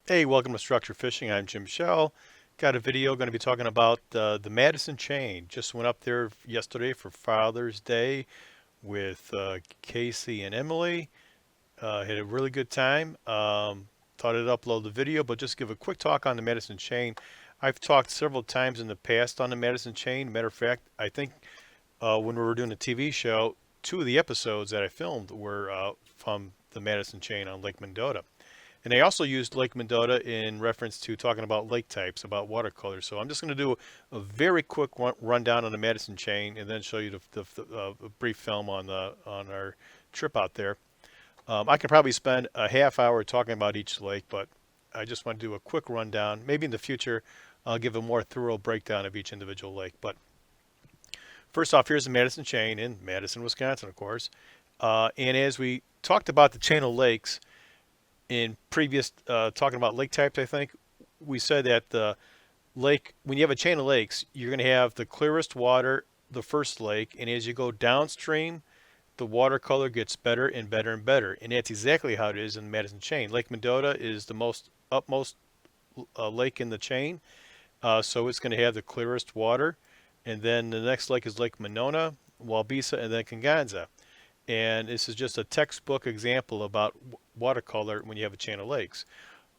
Hey, welcome to Structure Fishing. I'm Jim Shell. Got a video going to be talking about the Madison chain. Just went up there yesterday for Father's Day with Casey and Emily. Had a really good time. Thought I'd upload the video, but just give a quick talk on the Madison chain. I've talked several times in the past on the Madison chain. Matter of fact, I think when we were doing the TV show, two of the episodes that I filmed were from the Madison chain on Lake Mendota. And I also used Lake Mendota in reference to talking about lake types, about watercolors. So I'm just going to do a very quick rundown on the Madison chain, and then show you a brief film on our trip out there. I could probably spend a half hour talking about each lake, but I just want to do a quick rundown. Maybe in the future, I'll give a more thorough breakdown of each individual lake. But first off, here's the Madison chain in Madison, Wisconsin, of course. And as we talked about the chain of lakes, in previous talking about lake types, I think we said that the lake, when you have a chain of lakes, you're going to have the clearest water, the first lake, and as you go downstream, the watercolor gets better and better and better, and that's exactly how it is in the Madison chain. Lake Mendota is the most upmost lake in the chain, so it's going to have the clearest water, and then the next lake is Lake Monona, Walbisa, and then Conganza. And this is just a textbook example about watercolor when you have a chain of lakes.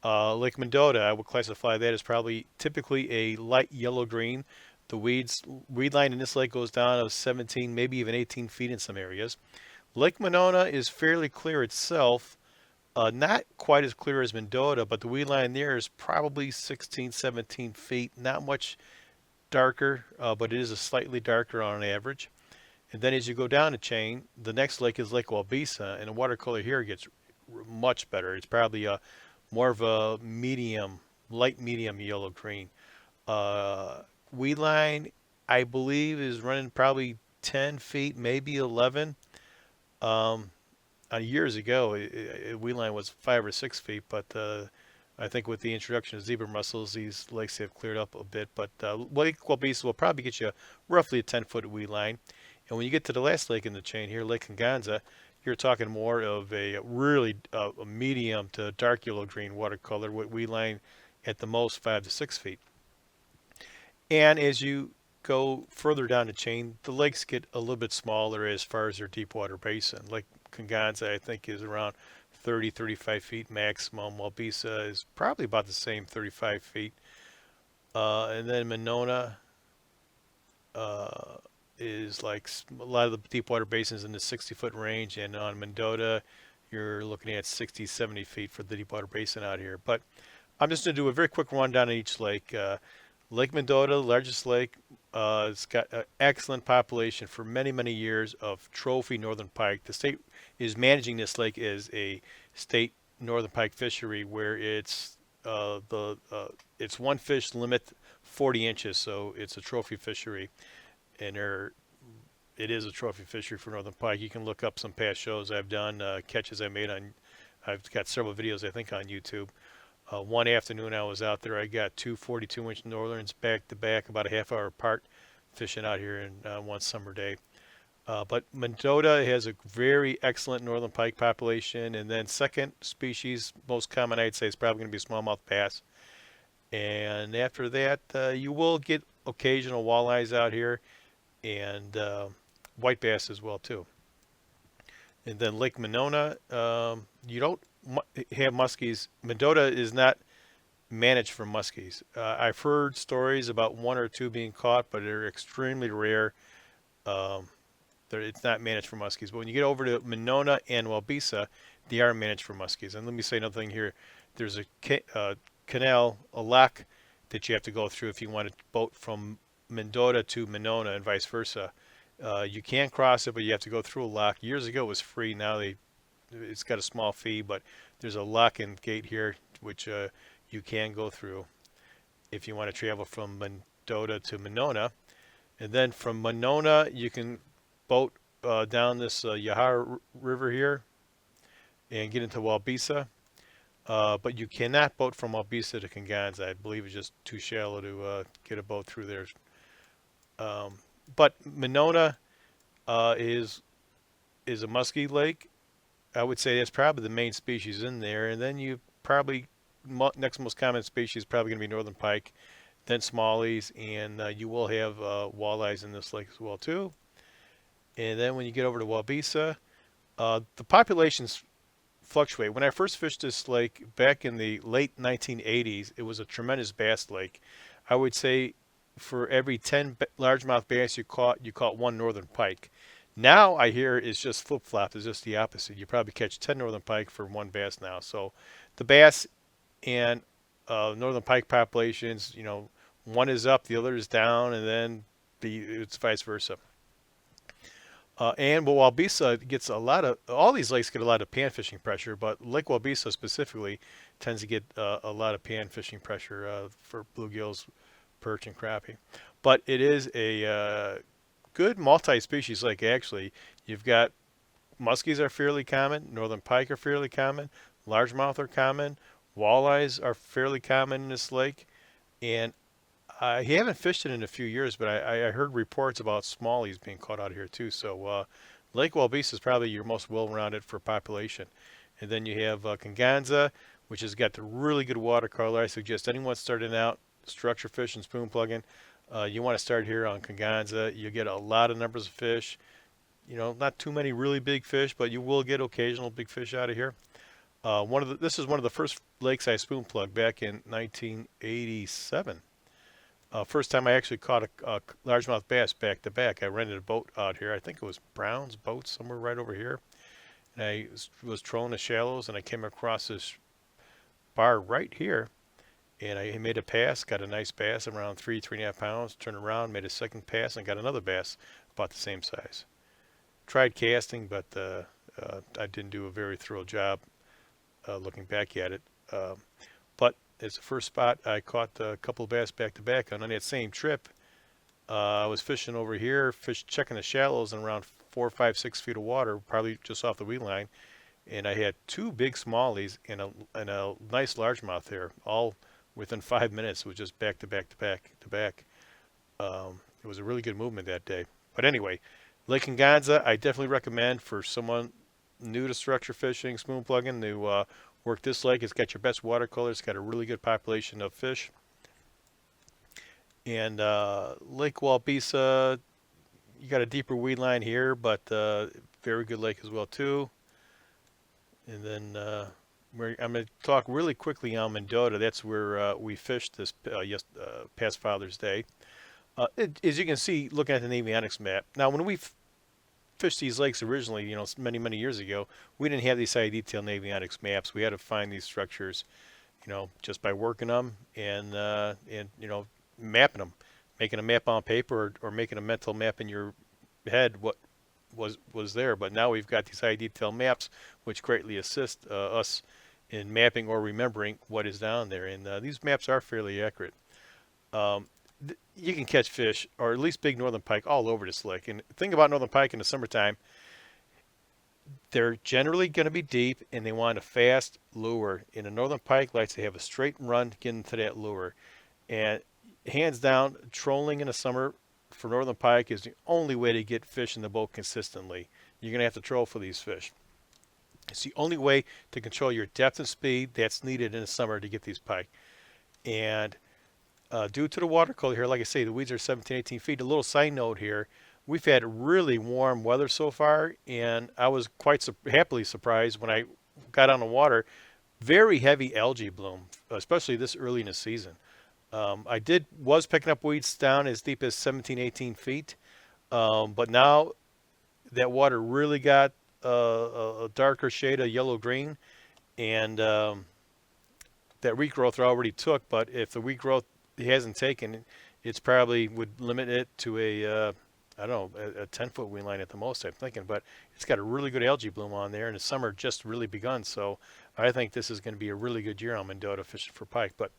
Lake Mendota, I would classify that as probably typically a light yellow green. The weed line in this lake goes down of 17, maybe even 18 feet in some areas. Lake Monona is fairly clear itself, not quite as clear as Mendota, but the weed line there is probably 16, 17 feet, not much darker, but it is a slightly darker on average. And then as you go down the chain, the next lake is Lake Walbisa, and the watercolor here gets much better. It's probably more of a medium, light medium yellow green. Weed line, I believe, is running probably 10 feet, maybe 11. Um, Years ago, weed line was 5 or 6 feet, but I think with the introduction of zebra mussels, these lakes have cleared up a bit. But Lake Walbisa will probably get you roughly a 10-foot weed line. And when you get to the last lake in the chain here, Lake Conganza, you're talking more of a really a medium to dark yellow green watercolor with weed line at the most 5 to 6 feet. And as you go further down the chain, the lakes get a little bit smaller as far as their deep water basin. Lake Conganza, I think, is around 30, 35 feet maximum. Walbisa is probably about the same, 35 feet. And then Monona, uh, is like a lot of the deep water basins in the 60-foot range, and on Mendota, you're looking at 60, 70 feet for the deep water basin out here. But I'm just going to do a very quick rundown on each lake. Lake Mendota, largest lake, it's got an excellent population for many, many years of trophy northern pike. The state is managing this lake as a state northern pike fishery where it's one fish limit 40 inches, so it's a trophy fishery, and it is a trophy fishery for northern pike. You can look up some past shows I've done, catches I made on. I've got several videos I think on YouTube. One afternoon I was out there. I got two 42-inch northerns back to back, about a half hour apart, fishing out here in one summer day. But Mendota has a very excellent northern pike population, and then second species, most common I'd say, is probably going to be smallmouth bass. And after that, you will get occasional walleyes out here, and white bass as well too. And then Lake Monona, you don't have muskies. Mendota is not managed for muskies. I've heard stories about one or two being caught, but they're extremely rare. Um, it's not managed for muskies. But when you get over to Monona and Walbisa, they are managed for muskies. And let me say another thing here. There's a canal, a lock that you have to go through if you want to boat from Mendota to Monona and vice versa. You can cross it, but you have to go through a lock. Years ago, it was free. Now it's got a small fee, but there's a lock-in gate here which you can go through if you want to travel from Mendota to Monona. And then from Monona, you can boat down this Yahara River here and get into Walbisa. But you cannot boat from Walbisa to Conganza. I believe it's just too shallow to get a boat through there. Um, but Monona is a musky lake. I would say that's probably the main species in there, and then you probably next most common species is probably going to be northern pike, then smallies, and you will have walleyes in this lake as well too. And then when you get over to Waubesa, the populations fluctuate. When I first fished this lake back in the late 1980s, it was a tremendous bass lake. I would say for every 10 largemouth bass you caught one northern pike. Now I hear it's just flip flop. It's just the opposite. You probably catch 10 northern pike for one bass now. So the bass and northern pike populations, one is up, the other is down, and then it's vice versa. And Waubesa gets all these lakes get a lot of pan fishing pressure, but Lake Waubesa specifically tends to get a lot of pan fishing pressure for bluegills, perch, and crappie. But it is a good multi-species lake, actually. You've got muskies are fairly common, northern pike are fairly common, largemouth are common, walleyes are fairly common in this lake, and I haven't fished it in a few years, but I heard reports about smallies being caught out here too. So Lake Waubesa is probably your most well-rounded for population. And then you have Conganza, which has got the really good watercolor. I suggest anyone starting out structure fishing, spoon plugging, you want to start here on Conganza. You get a lot of numbers of fish. Not too many really big fish, but you will get occasional big fish out of here. This is one of the first lakes I spoon plugged back in 1987. First time I actually caught a largemouth bass back to back. I rented a boat out here. I think it was Brown's boat somewhere right over here. And I was trolling the shallows, and I came across this bar right here. And I made a pass, got a nice bass around 3.5 pounds. Turned around, made a second pass, and got another bass about the same size. Tried casting, but I didn't do a very thorough job looking back at it. But it's the first spot I caught a couple of bass back to back on that same trip. I was fishing over here, checking the shallows in around 4, 5, 6 feet of water, probably just off the weed line, and I had two big smallies and a nice largemouth there, all within 5 minutes. It was just back to back to back to back. It was a really good movement that day. But anyway, Lake Conganza, I definitely recommend for someone new to structure fishing, spoon plugging, to work this lake. It's got your best watercolor. It's got a really good population of fish. And Lake Waubesa, you got a deeper weed line here, but very good lake as well too. And then I'm going to talk really quickly on Mendota. That's where we fished this past Father's Day. As you can see, looking at the Navionics map. Now, when we fished these lakes originally, many, many years ago, we didn't have these high detail Navionics maps. We had to find these structures, just by working them and mapping them, making a map on paper or making a mental map in your head what was there. But now we've got these high detail maps, which greatly assist us in mapping or remembering what is down there. And these maps are fairly accurate. You can catch fish, or at least big northern pike, all over this lake. And the thing about northern pike in the summertime, they're generally going to be deep, and they want a fast lure. And a northern pike likes to have a straight run to get into that lure. And hands down, trolling in the summer for northern pike is the only way to get fish in the boat consistently. You're going to have to troll for these fish. It's the only way to control your depth and speed that's needed in the summer to get these pike. And due to the water color here, like I say, the weeds are 17, 18 feet. A little side note here, we've had really warm weather so far, and I was quite happily surprised when I got on the water. Very heavy algae bloom, especially this early in the season. I was picking up weeds down as deep as 17, 18 feet, but now that water really got a darker shade of yellow-green, and that regrowth already took, but if the regrowth hasn't taken, it's probably would limit it to a 10-foot weed line at the most, I'm thinking. But it's got a really good algae bloom on there, and the summer just really begun. So I think this is going to be a really good year on Mendota fishing for pike. But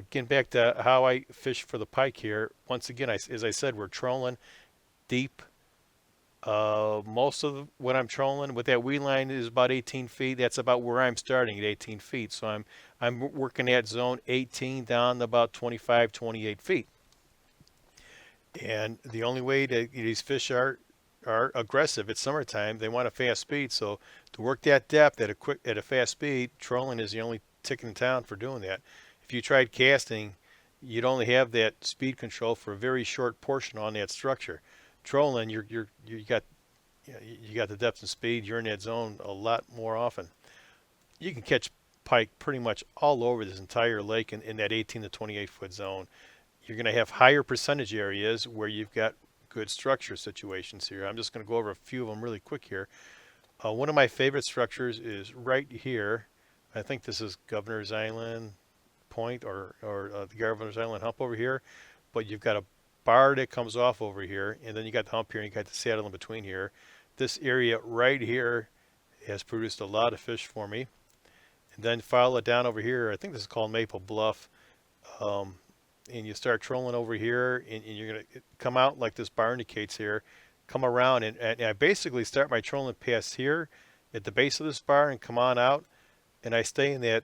getting back to how I fish for the pike here, once again, as I said, we're trolling deep. Most of what I'm trolling with that weed line is about 18 feet. That's about where I'm starting at 18 feet. So I'm working at zone 18 down to about 25, 28 feet. And the only way these fish are aggressive. It's summertime. They want a fast speed. So to work that depth at a fast speed, trolling is the only ticket in town for doing that. If you tried casting, you'd only have that speed control for a very short portion on that structure. Trolling, you got the depth and speed. You're in that zone a lot more often. You can catch pike pretty much all over this entire lake in that 18 to 28 foot zone. You're going to have higher percentage areas where you've got good structure situations here. I'm just going to go over a few of them really quick here. One of my favorite structures is right here. I think this is Governor's Island Point or the Governor's Island hump over here. But you've got a bar that comes off over here, and then you got the hump here, and you got the saddle in between here. This area right here has produced a lot of fish for me. And then follow it down over here. I think this is called Maple Bluff. And you start trolling over here, and you're going to come out like this bar indicates here, come around, and I basically start my trolling past here at the base of this bar and come on out, and I stay in that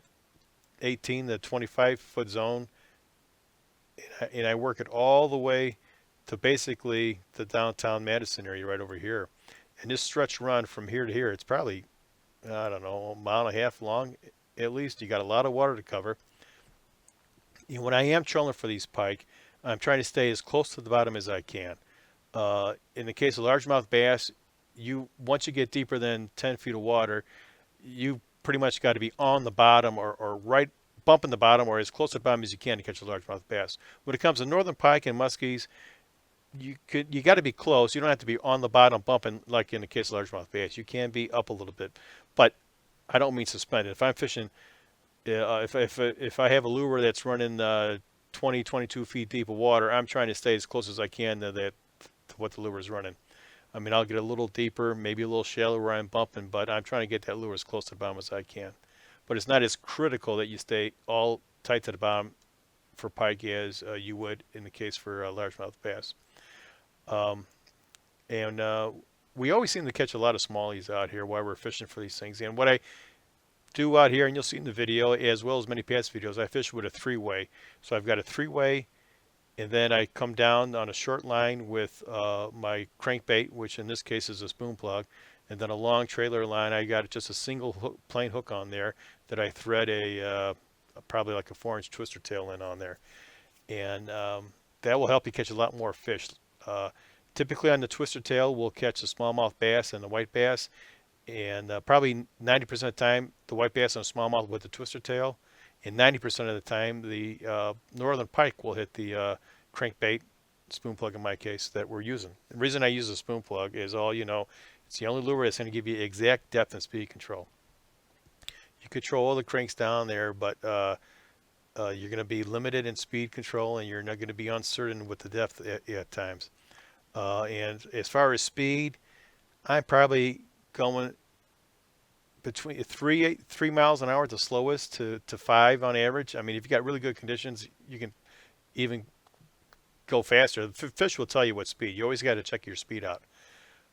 18 to 25 foot zone, and I work it all the way to basically the downtown Madison area right over here. And this stretch run from here to here, it's probably, I don't know, a mile and a half long at least. You got a lot of water to cover. And when I am trolling for these pike, I'm trying to stay as close to the bottom as I can. In the case of largemouth bass, once you get deeper than 10 feet of water, you pretty much got to be on the bottom or right bumping the bottom or as close to the bottom as you can to catch a largemouth bass. When it comes to northern pike and muskies, you got to be close. You don't have to be on the bottom bumping like in the case of largemouth bass. You can be up a little bit, but I don't mean suspended. If I'm fishing, if I have a lure that's running 20, 22 feet deep of water, I'm trying to stay as close as I can to what the lure is running. I mean, I'll get a little deeper, maybe a little shallower where I'm bumping, but I'm trying to get that lure as close to the bottom as I can. But it's not as critical that you stay all tight to the bottom for pike as you would in the case for largemouth bass. We always seem to catch a lot of smallies out here while we're fishing for these things. And what I do out here, and you'll see in the video, as well as many past videos, I fish with a three-way. So I've got a three-way, and then I come down on a short line with my crankbait, which in this case is a spoon plug, and then a long trailer line. I got just a single hook, plain hook on there that I thread probably like a 4-inch twister tail in on there. And that will help you catch a lot more fish. Typically on the twister tail, we'll catch the smallmouth bass and the white bass. And probably 90% of the time, the white bass and the smallmouth with the twister tail. And 90% of the time, the northern pike will hit the crankbait, spoon plug in my case, that we're using. The reason I use a spoon plug is it's the only lure that's going to give you exact depth and speed control. You control all the cranks down there, but you're going to be limited in speed control, and you're not going to be uncertain with the depth at times. And as far as speed, I'm probably going between 3 miles an hour at the slowest to 5 on average. I mean, if you got really good conditions, you can even go faster. The fish will tell you what speed. You always got to check your speed out.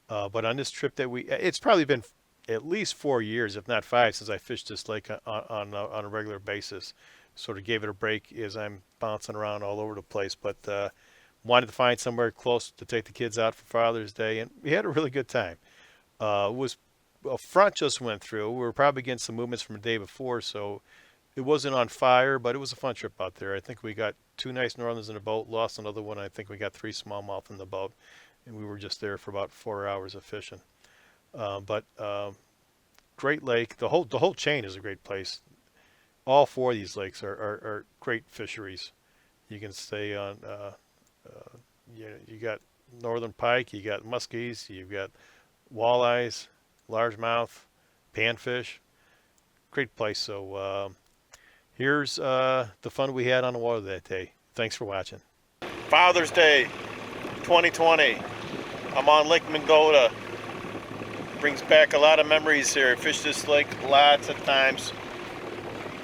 But on this trip it's probably been at least 4 years, if not 5, since I fished this lake on a regular basis. Sort of gave it a break as I'm bouncing around all over the place, but wanted to find somewhere close to take the kids out for Father's Day, and we had a really good time. A front just went through. We were probably getting some movements from the day before, so it wasn't on fire, but it was a fun trip out there. I think we got 2 nice northerns in the boat, lost another one. I think we got 3 smallmouth in the boat, and we were just there for about 4 hours of fishing. But great lake. The whole chain is a great place. All 4 of these lakes are great fisheries. You can stay on. You got northern pike, you got muskies, you've got walleyes, largemouth, panfish. Great place. So here's the fun we had on the water that day. Thanks for watching. Father's Day 2020. I'm on Lake Mendota. Brings back a lot of memories here. Fished this lake lots of times.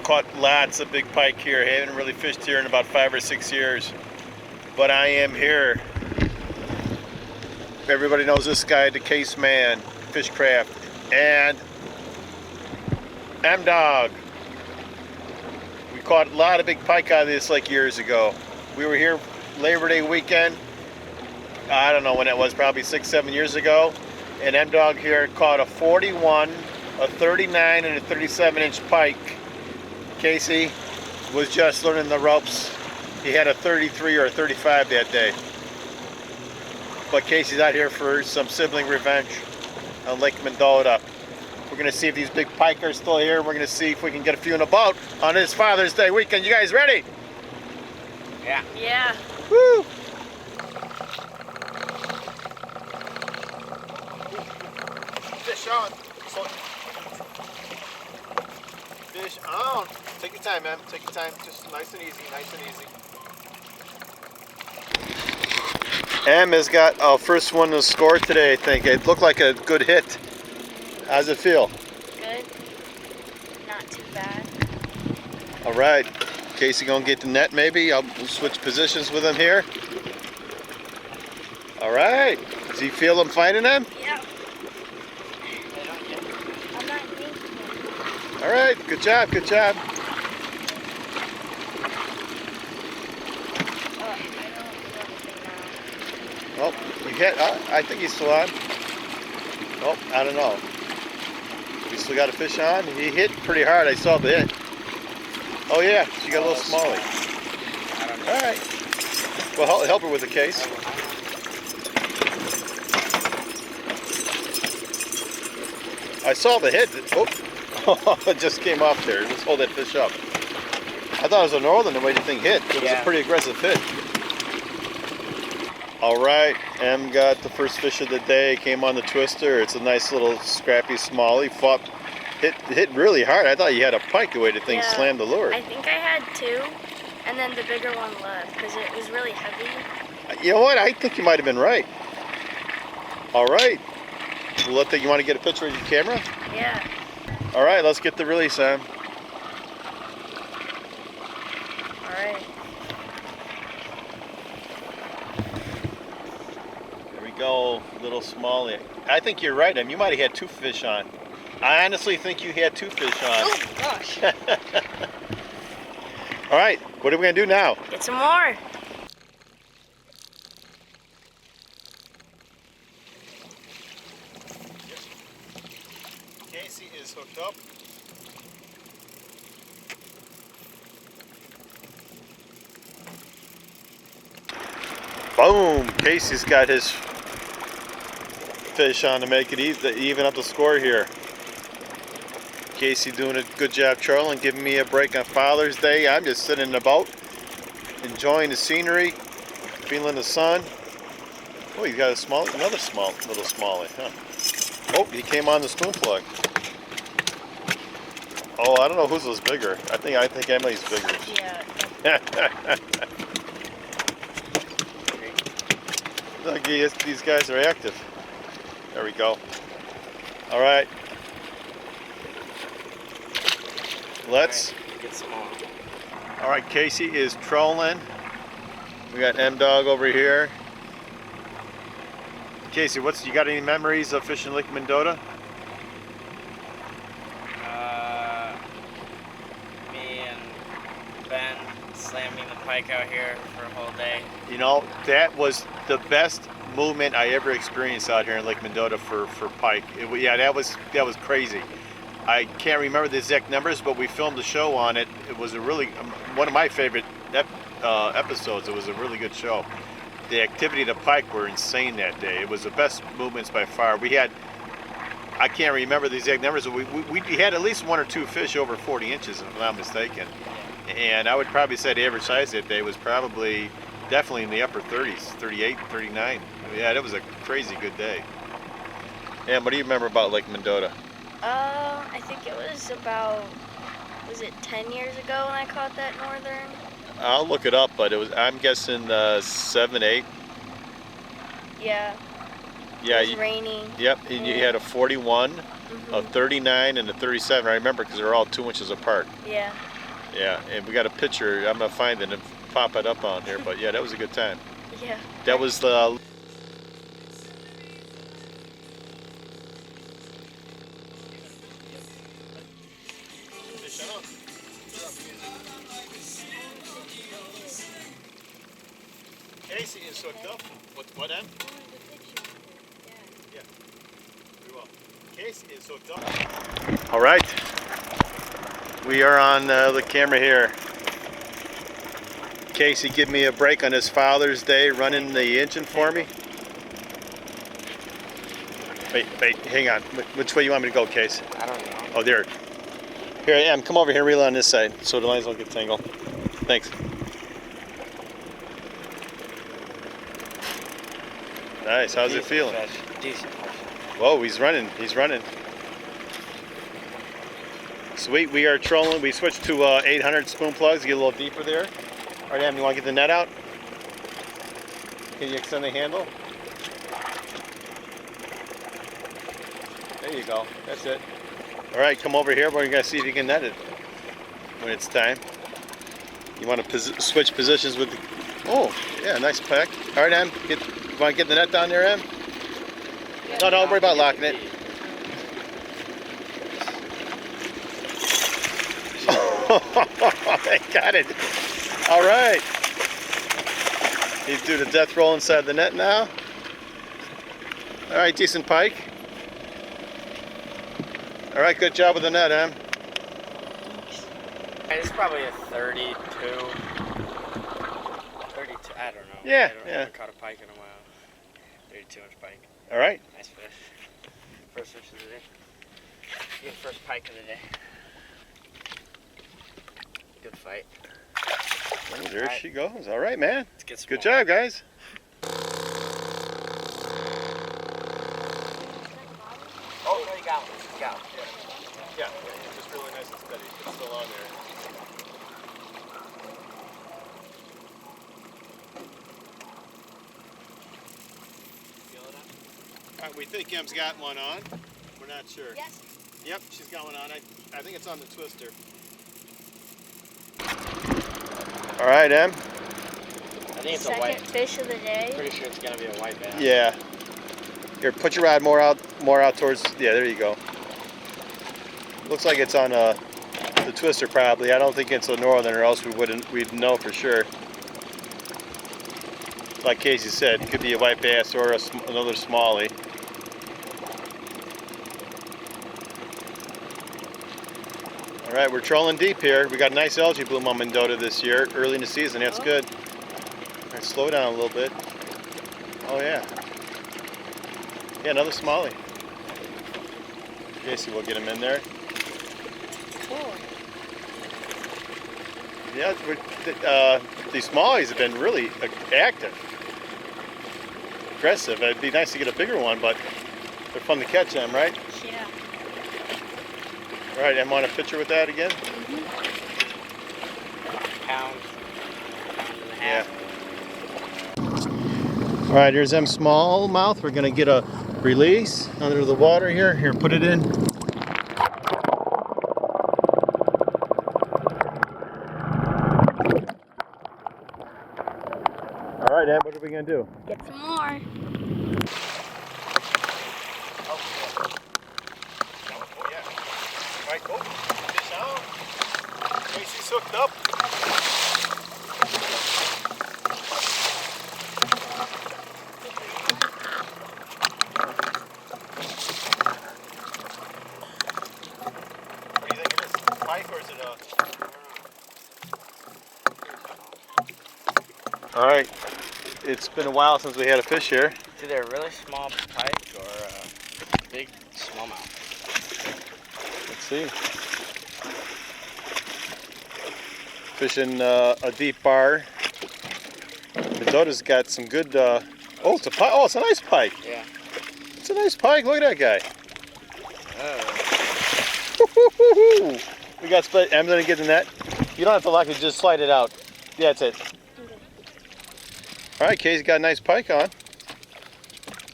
Caught lots of big pike here. Haven't really fished here in about 5 or 6 years. But I am here. Everybody knows this guy, the Case Man, Fishcraft, and M-Dog. We caught a lot of big pike out of this lake years ago. We were here Labor Day weekend. I don't know when it was, probably 6-7 years ago. And M-Dog here caught a 41, a 39, and a 37-inch pike Casey was just learning the ropes. He had a 33 or a 35 that day. But Casey's out here for some sibling revenge on Lake Mendota. We're gonna see if these big pike are still here. We're gonna see if we can get a few in a boat on this Father's Day weekend. You guys ready? Yeah. Yeah. Woo! Fish on. Fish on. Take your time, man. Take your time. Just nice and easy, nice and easy. Em has got our first one to score today, I think. It looked like a good hit. How's it feel? Good. Not too bad. All right. Casey gonna get the net maybe. I'll switch positions with him here. All right. Does he feel him fighting him? Yeah. I'm not thinking. All right. Good job. Good job. Oh, I don't feel anything now. Oh, you hit. I think he's still on. Oh, I don't know. We still got a fish on. He hit pretty hard. I saw the hit. Oh yeah, she got a little smallie. All right. Well, help her with the case. I saw the hit. Oh, it just came off there. Let's hold that fish up. I thought it was a northern the way the thing hit. It was a pretty aggressive hit. All right, Em got the first fish of the day. Came on the twister. It's a nice little scrappy smallie. Hit really hard. I thought you had a pike the way the thing slammed the lure. I think I had two, and then the bigger one left because it was really heavy. You know what? I think you might have been right. All right. You want to get a picture with your camera? Yeah. All right, let's get the release, Em. All right. There we go, little smallie. I think you're right, Em. You might have had two fish on. I honestly think you had two fish on. Oh gosh. All right, what are we gonna do now? Get some more. Casey is hooked up. Boom! Casey's got his fish on to make it even up the score here. Casey doing a good job trolling, giving me a break on Father's Day. I'm just sitting in the boat, enjoying the scenery, feeling the sun. Oh, he's got another little smallie, huh? Oh, he came on the spoon plug. Oh, I don't know whose was bigger. I think Emily's bigger. Yeah. Look, these guys are active. There we go. All right. Let's get some more. All right, Casey is trolling. We got M-Dog over here. Casey, you got any memories of fishing Lake Mendota? Me and Ben slamming the pike out here for a whole day. You know, that was the best movement I ever experienced out here in Lake Mendota for pike. Yeah, that was crazy. I can't remember the exact numbers, but we filmed a show on it. It was a really one of my favorite episodes. It was a really good show. The activity of the pike were insane that day. It was the best movements by far. We had, I can't remember the exact numbers, but we had at least one or two fish over 40 inches, if I'm not mistaken. And I would probably say the average size that day was definitely in the upper 30s, 38, 39. Yeah, that was a crazy good day. And what do you remember about Lake Mendota? I think it was about, was it 10 years ago when I caught that northern? I'll look it up, but I'm guessing 7, 8. Yeah. Yeah. It was raining. Yep, and you had a 41, a 39, and a 37. I remember because they're all 2 inches apart. Yeah. Yeah, and we got a picture. I'm gonna find it and pop it up on here. But yeah, that was a good time. Yeah. That was the. Casey is hooked up. What, Em? Yeah. Very well. Casey is hooked up. All right. We are on the camera here. Casey give me a break on his Father's Day running the engine for me. Wait, hang on. Which way you want me to go, Case? I don't know. Oh, there. Here I am. Come over here and reel on this side so the lines don't get tangled. Thanks. Nice. How's it feeling? Decent. Whoa, he's running. He's running. Sweet. We are trolling. We switched to 800 spoon plugs. Get a little deeper there. All right, Em, you want to get the net out? Can you extend the handle? There you go. That's it. All right, come over here. We're going to see if you can net it when it's time. You want to switch positions with the... Oh, yeah, nice pack. All right, Em. You want to get the net down there, Em? No, don't worry about locking it. I got it. All right. You do the death roll inside the net now. All right, decent pike. All right, good job with the net, Em. It's probably a 32. 32, I don't know. Yeah, I haven't caught a pike in a while. 32-inch pike. All right. Nice fish. First fish of the day. Good first pike of the day. Good fight. Oh, there she goes. All right, man. Let's get some Good more. job, guys. Oh, no, you got one. You got one. Yeah, just really nice and steady. It's still on there. Feel it up? All right, we think Em's got one on. We're not sure. Yes. Yep, she's got one on. I think it's on the twister. All right, Em. I think it's a Second white. fish of the day. Pretty sure it's gonna be a white bass. Yeah. Here, put your rod more out towards. Yeah, there you go. Looks like it's on the twister probably. I don't think it's a northern, or else we'd know for sure. Like Casey said, it could be a white bass or another smallie. All right, we're trolling deep here. We got a nice algae bloom on Mendota this year, early in the season. That's good. All right, slow down a little bit. Oh yeah. Yeah, another smallie. Casey will get him in there. Cool. Yeah, these smallies have been really active, aggressive. It'd be nice to get a bigger one, but they're fun to catch them, right? Yeah. All right, Em, want a picture with that again? Pound and a Yeah. half. All right, here's Em smallmouth. We're gonna get a release under the water here. Here, put it in. All right, Em, what are we gonna do? Get some more. Oh yeah. All right, go. Fish out. Casey's hooked up. What do you think of this? Pike or is it a... All right. It's been a while since we had a fish here. It's either a really small pike or a big smallmouth. Let's see. Fishing a deep bar. Mendota's got some good. Oh, it's a pike. Oh, it's a nice pike. Yeah. It's a nice pike. Look at that guy. Oh. We got split. I'm gonna get the net. You don't have to lock it. Just slide it out. Yeah, that's it. All right, Kay's got a nice pike on.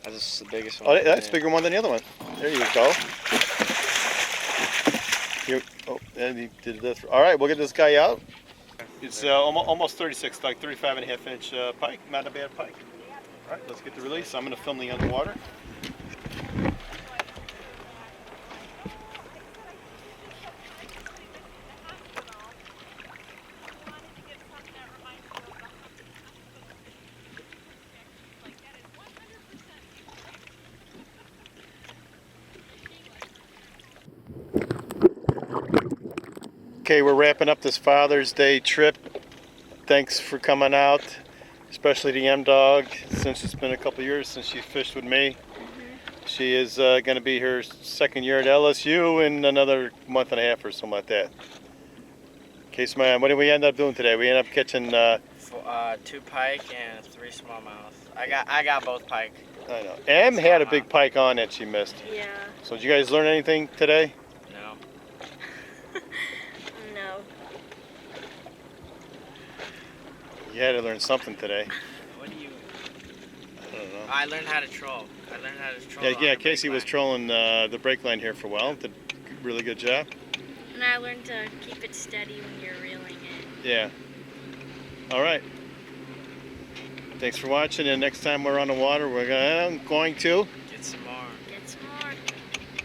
That's the biggest one. Oh, that's a bigger one than the other one. There you go. Here, oh, and he did this. All right, we'll get this guy out. It's almost 36, like 35 and a half inch pike. Not a bad pike. All right, let's get the release. I'm going to film the underwater. Okay, we're wrapping up this Father's Day trip. Thanks for coming out, especially to M-Dog, since it's been a couple years since she fished with me. She is going to be her second year at LSU in another month and a half or something like that. Okay, so man, what did we end up doing today? We ended up catching... 2 pike and 3 smallmouth. I got both pike. I know. Em had a big pike on that she missed. Yeah. So did you guys learn anything today? No. No. You had to learn something today. What do you? I don't know. I learned how to troll. Yeah, Casey was trolling the brake line here for a while. Did a really good job. And I learned to keep it steady when you're reeling it. Yeah. All right. Thanks for watching, and next time we're on the water, I'm going to